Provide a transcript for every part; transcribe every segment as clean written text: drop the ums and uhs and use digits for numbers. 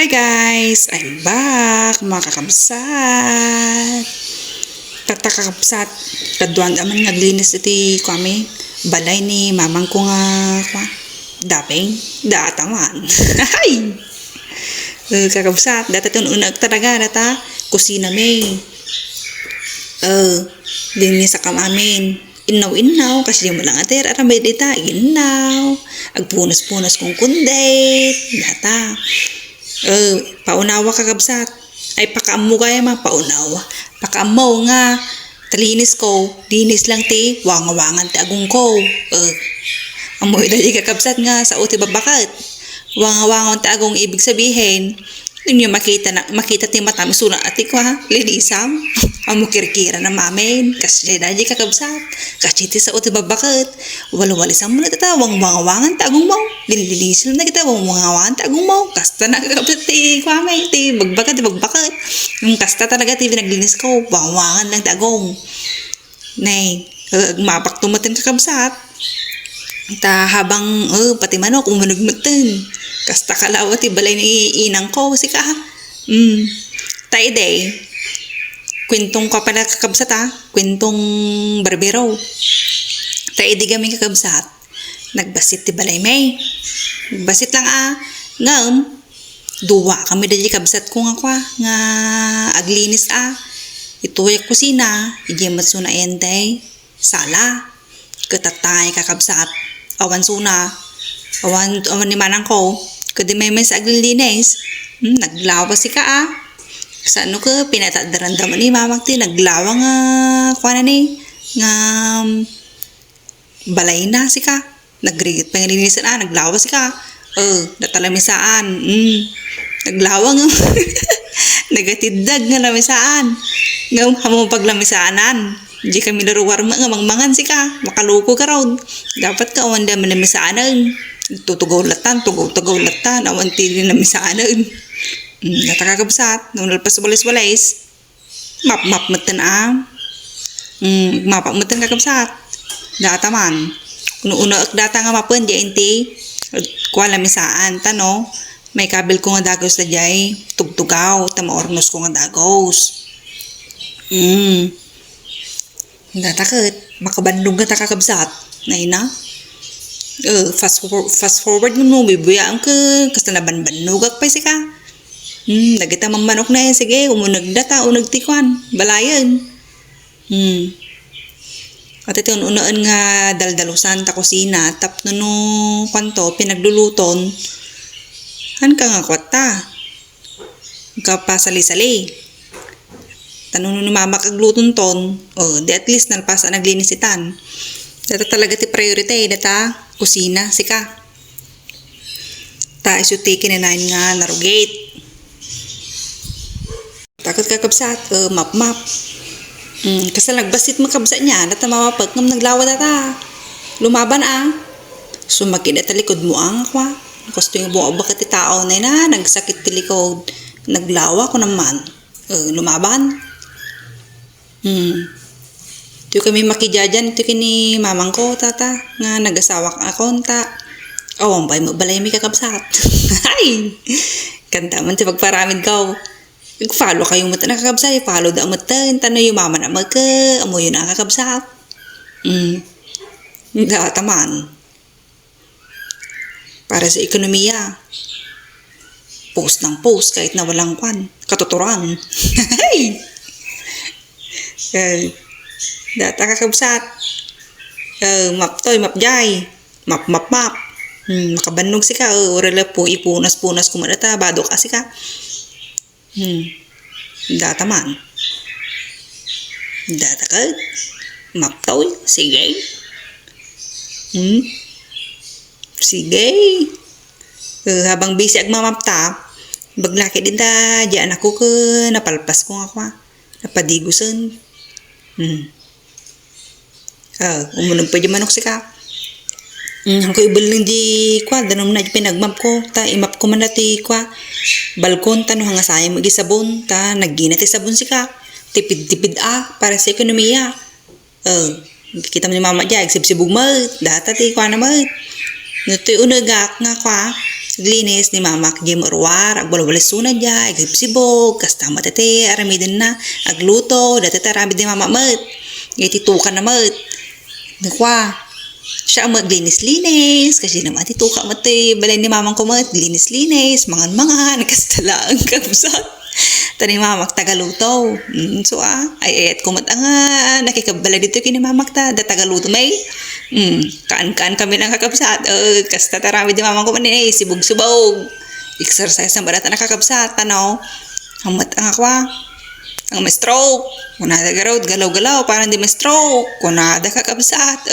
Hi guys! I'm back, mga kakabsat. Kakabsat, kaduan naman naglinis iti kami. Balay ni mamang ko nga dapeng, dataman. Hay! Kakabsat, data ito unag talaga, data kusina may. Linis sa kamamin. Inaw, kasi yung malang ater, aramay dita, inaw. Agpunas-punas kong kundit, data. Paunawa kakabsat. Ay pakaammo kaya mga paunawa. Pakaammo nga. Talinis ko. Linis lang ti. Wangawangan ti agong ko. Amoy dali kakabsat nga sa uti babakat. Wangawangan ti agong ibig sabihin. Yun yung makita ti matami suna ati ko ha. Linisam. Amo kirkira na mamin. Kasi dali kakabsat. Kasi ti sa uti babakat. Walawalisam mo na tata. Wangawangan ti agong mo. Lililisil na kita. Wangawangan ti agong mo. Kasta na kakabsat ti kwamay. Ti bagbakat. Yung kasta talaga ti pinaglinis ko. Wangawangan lang ti agong. Nay. Mapak tumatin kakabsat. Ta habang pati manok umunagmutin. Kasta kalawa ti balay ni inang ko si ka. Day. Kwentong ka pala kakabsat ha. Kwentong barbero. Di kami kakabsat. Nagbasit ti balay may. Basit lang ngam. Duwa kami dali kabsat ko nga aglinis Ito yung kusina. Idiyamat suna entay. Sala. Katatay kakabsat. Awan suna. Awan ni manang ko. Kadi may sa aglilinis. Naglawa si ka Saan ko pinatadarandaman ni mamang ti. Naglawa nga kuana ni. Nga balay na si ka. Nagrigit panglinisan naglawa si ka. Natalamisaan. Naglawa nga. Nagatidag nga lamisaan. Nga hamong paglamisaanan. Di kami laruwar nga mangmangan si ka. Makaluko ka raw. Dapat ka awan da manamisaanan. Tutugaw latan. Awan tili namisaanan. Natakakabsat. Nung nalpas walis-walis. Map matan Mapak matan kakabsat. Data man. Una data nga mapan di inti. Kuala misaan. Tano. May kabel ko nga dagos na jay. Tugtugaw. Tamaornos ko nga dagos. Natakot. Makabandong ka takakabsat. Naina. Fast forward mo. Bibuyaan ka. Kasi nabanbanugak pa si ka. Nagita mamanok na sige. Umunagdata. Unagtikwan. Balayan. At ito unaan nga daldalusan ta kusina. Tapno no kanto. Pinagluluton. Han ka nga kwata. Kapasali-sali. Tanong ni mama kagluton ton. Di at least nalpasa naglinisitan. Data talaga ti priority. Data kusina sika. Ta isu take na nga narugate. Takot kakabsat. Map. Kasi nagbasit makabsat niya. Data mawapag ngam naglawa data. Lumaban Sumakit at likod mo kwa. Gusto yung buong bakit ti tao na nagsakit ti likod. Naglawa ko naman. Lumaban. Ito kami makidyajan. Ito kini mamang ko tata. Nga nagasawak akong ta. Ang bay mo balay may kakabsat. Ay! Kanta man ti pagparamid ko. Follow kayong mata na kakabsat. Follow da mata. Tano yung mama na magka. Amo yun ang kakabsat. Data man. Para sa ekonomiya. Post ng post kahit na walang kwan. Katuturan. Hey! Data kakabsat. Maptoy, mapjay. Map. Makabanog si ka. Orala po, ipunas-punas kumadata. Bado kasi ka. Data man. Data ka. Maptoy. Sige. Sige. Habang busy agmamapta. Baglaki din ta. Diyan ako ka. Napalpas ko nga napadigusan. Umunag pa di manok si ka. Ang ko ibaling di danom na pinagmap ko. Ta imap ko man nati balkon ta no hanga sayang magisabon. Ta naggina ti sabon si ka. Tipid para sa ekonomiya. Kita mo ni mama dyan. Sibsibog mo. Data ti naman. Nutoy unagak nga Linis ni mama kay morwar, agbalwalis sunad ya, agibsibog, kasta matete, aramidin na, agluto, dati taramid ni mama mat. Ititukan na mat. Nakwa, siya ang maglinis-linis, kasi naman tituka mati, balay ni mamang ko mat, linis-linis, mangan-mangan, kasta lang, kabsat. Tani mamak tagaluto. So ay ayat ko matanga nakikabala dito kini mamak ta da tagaluto may. Kaan kami lang kakabsat. Kasta tarami di mamang ko man sibog-subog. Exercise ang barata nakakabsat tanaw. Hamat ang akwa. Ang may stroke. Kunada garod galaw-galaw parang di may stroke. Kunada kakabsat.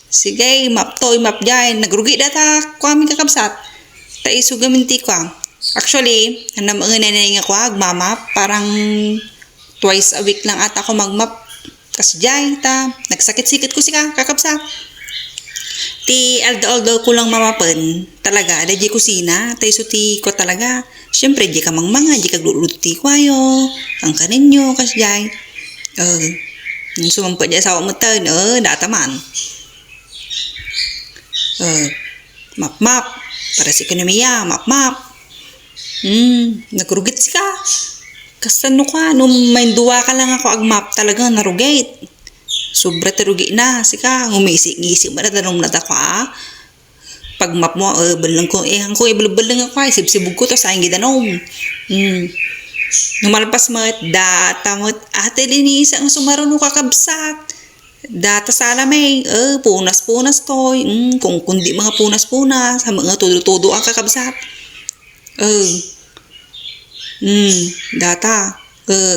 Sige maptoy mapjayn nagrugi data ko aming kakabsat. Ta isu gaminti ko. Actually, ang mga nanay nga ko, agmamap, parang twice a week lang ata ako magmap. Kasi dyan, nagsakit-sikit ko sika, kakapsa. Ti aldo-aldo ko lang mamapan, talaga, da di kusina, tayo suti ko talaga. Siyempre, di ka mangmanga, di ka gluluti ko ayo, ang kaninyo, kasi dyan. Yung sumampa dyan sa umutan, dataman. Map-map, para sa ekonomiya, map-map. Nagrugit sika. Kasano ka, nung may duwa ka lang ako agmap talaga narugit. Sobra tarugi na, sika. Ngumisi-ngisi mo na tanong na ako Pag map mo, balang ko, ko ibalbalang ako sibsibog ko to sa ingin danong. Numalpas mo, data mo, ate linisa ang sumaruno kakabsat. Data sa alamay, punas-punas to. Kung kundi mga punas-punas, mga todo-todo ang kakabsat. Data.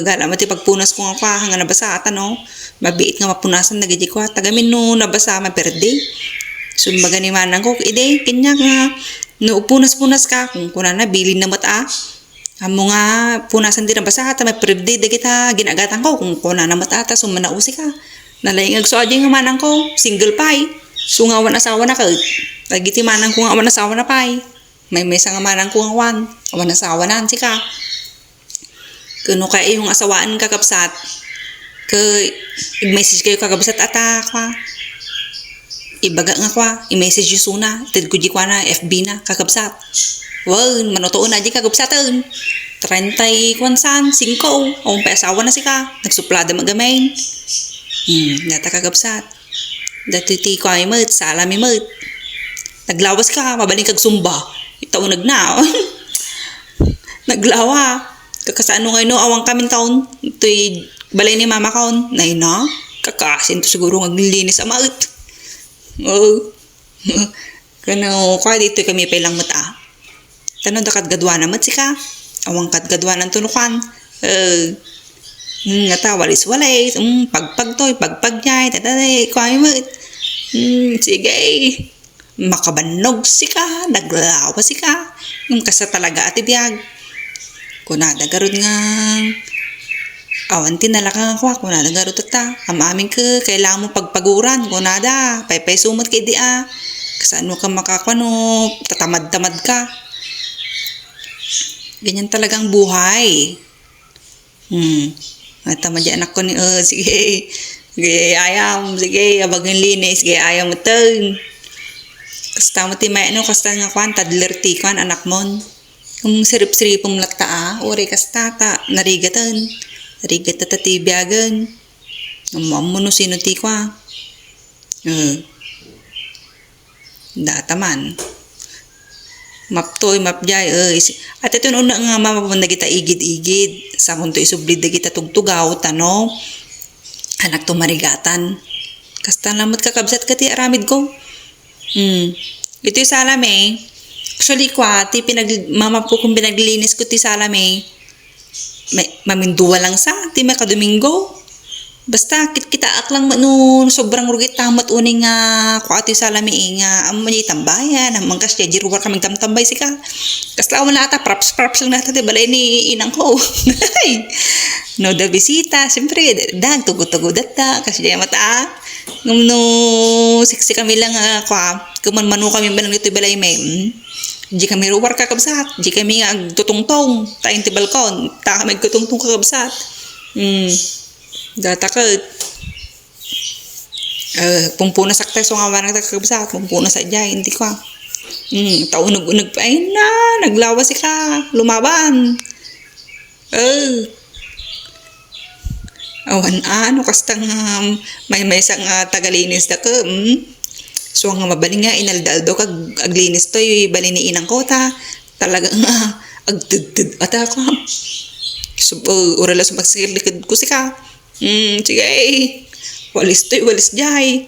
Gala mati pagpunas ko nga kwa, hanga nabasa ata no. Mabiit nga mapunasan nagadi ko. Tagamin no nabasa maperde. So magani manang ko, ide, kanya nga. No punas-punas ka, kung kuna na, bilin na mata. Amo nga, punasan din nabasa ata, may perde, kita ginagatan ko. Kung kuna na mata ata, so manausi ka. Nalayang agsoadya nga manang ko, single pie. So nga asawa na ka. Lagiti manang ko nga asawa na pie. May mesa nga manang kuang wan. Awan asawa na sika. Kuno kay yung asawaan kakabsat. I-message kayo kakabsat ata kwa. Ibaga nga kwa. I-message yung suna. Tid ko di kwa na FB na kakabsat. Wow, manutuon na di kakabsatan. 30 kwansan, 5. Ang pa asawa na sika. Nagsuplada magamain. Nata kakabsat. Dati ti kwa imot, salam imot. Naglawas ka, mabaling kag sumba. Itaunag na. Naglawa. Kakasano ngayon awang kaming taon. Ito'y balay ni mama kaon. Nay na. Kakasin to siguro naglilinis sa maut. Kano, kaya dito kami pailang mata. Tanong dakat gadwa na matsika. Awang kat gadwa ng tunukan. Nga walis-walis. Pagpagtoy, pagpagyay. Tatatay, kaya mo. Sige. Makabanog sika, naglawa sika. Yung kasa talaga ati biyag. Kunada garod nga. Awan tinalaka nga kunada garod tata. Amaming ka, kailangan mo pagpaguran. Kunada, pay sumot kay di Kasano ka makakwano, tatamad-tamad ka. Ganyan talagang buhay. Tamad yan ako ni, sige. Sige, ayam, sige, abagin linis, sige, ayam mo tang. Kasta mo ti may kasta nga kwan, tadler ti kwan, anak mon. Kung sirip-siripong lakta ori kasta ta, narigatan. Narigata ta ti biyagan. Mamam mo no sino ti kwa. Dataman. Maptoy, mapjay, at ito una nga mamapun na kita igid-igid. Sa kung to isublid na kita tugtugaw, tano. Anak to marigatan. Kasta lamot kakabsat ka ti aramid ko. Ito yung salame. Actually kwa, mama ko kung pinaglinis ko ti salame, maminduwa lang sa, ti may kadomingo. Basta kita lang no sobrang rugit tamat uning nga kwa ti salame nga amay tambayan, amang kasya jiruwar kaming tamtambay sika. Kasla mo na ata, props lang nata ti balay ni inang ko. No da bisita, siyempre, tugo-tugo data, kasi dyan mata. No, siksi kami lang, kuman-manu kami ba lang ito balay may. Di kami ruwar kakabsat, di kami tutungtong, tayong ti balkon, ta kami tutungtong kakabsat. Datakot. Pumpuna sakta so nga warang kakabsat, pumpuna sa dyan, hindi ko. Taunog-unog pa ayun na, naglawa si ka, lumaban. Awan ano kastang may isang tagalinis da ka. So nga mabaling nga inaldaldo kag aglinis to yung bali ni inang kota. Talaga nga agdudud ata ko. So uralas magsilikid ko si ka. Sige walis to walis jay.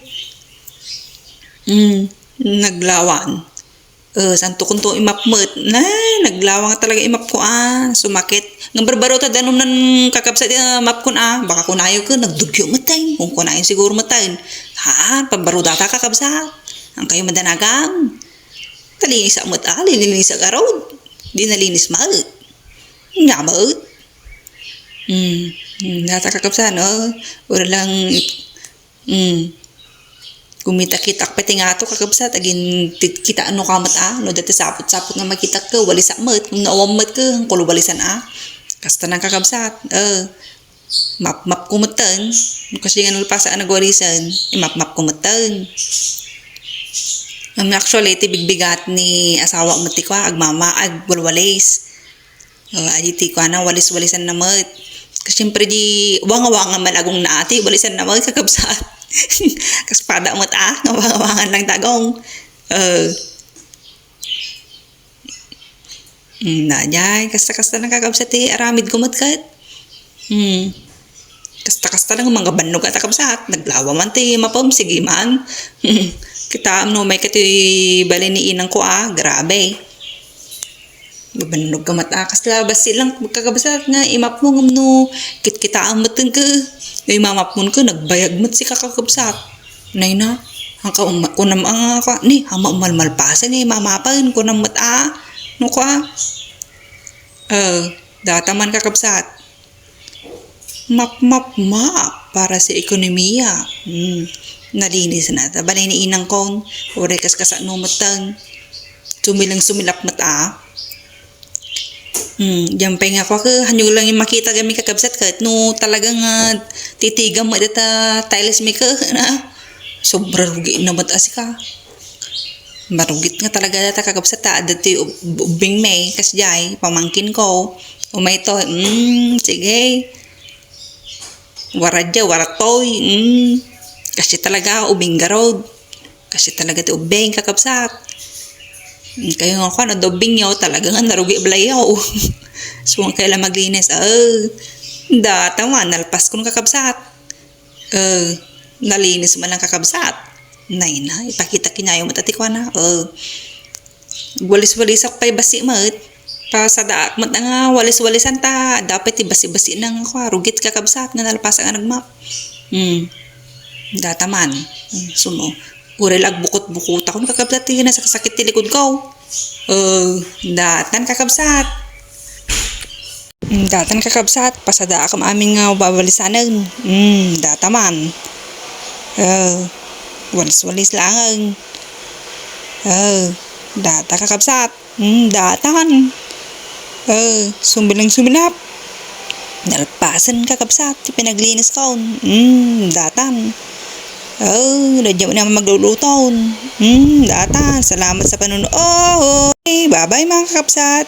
Naglawan. Santo kung to imapmet na naglawang talaga imap ko sumakit ng barbaro ta danom nan kakabsat map ko baka kunayo ko nagdugyo matay kung kunayo siguro matay pabaro data kakabsat ang kayo madanagang talinis sa mat lilinis sa garod di nalinis maut nga maut data kakabsat no ura lang kumita-kita pati nga to kakabsat agin kita ano kamat no dati sapot-sapot nga makita ka wali sa mat kung nawamat ka ang kulo balisan kasta nang kakabsat map kumatan kasi nga nalpasa nagwalisan map kumatan actually iti bigbigat ni asawa mo ti ko agmama ag walwalis aditi ko na walis-walisan na mat kasi syempre di wanga-wanga man agong naati walisan na mat kakabsat kaspada mo ngawangan lang tagong najay kasta nang kakabsat aramid kumatkat kasta nang mga banog at kakabsat naglawa man mapam sige man kita no may kati bali ni inang ko grabe babanog kamat kasla basi lang kakabsat nga imap mo ngumno kita amatan ka mamap mo ko nagbayag mat si kakakabsat nay na ang kunam ni hama malmalpasan ni mamapan kunam mat no ka dataman kakabsat map para sa ekonomiya nalinis na balay ni inang kon ore kas no matan sumilap mat jampay nga ko hanyog lang yung makita gami kakabsat kat no talagang titigam mo data tiles mi ka na sobra rugi na mat ka marugit nga talaga data kakabsat dati ubing may kasjay pamangkin ko umay to sige waratoy kasi talaga ubing garod kasi talaga ti ubing kakabsat kayo nga ko dobing yaw talaga nga narugi blayaw so ang kailan maglinis data man nalpas ko ng kakabsat nalinis man lang kakabsat nay na ipakita kinayo matati ko na walis-walisak pa'y basi mat pa sa daak mat nga walis-walisan ta dapat basi-basi nang ako rugit kakabsat nga nalpas nga nagmap data man sumo urilag bukot-bukot akong kakabsat na sakit ti likod ko datan kakabsat pasada akam aming babalisanan data man walis-walis lang data kakabsat datan sumbilap nalpasan kakabsat pinaglinis ko datan radyo mo naman magluluton datan salamat sa panunood bye bye mga kakabsat.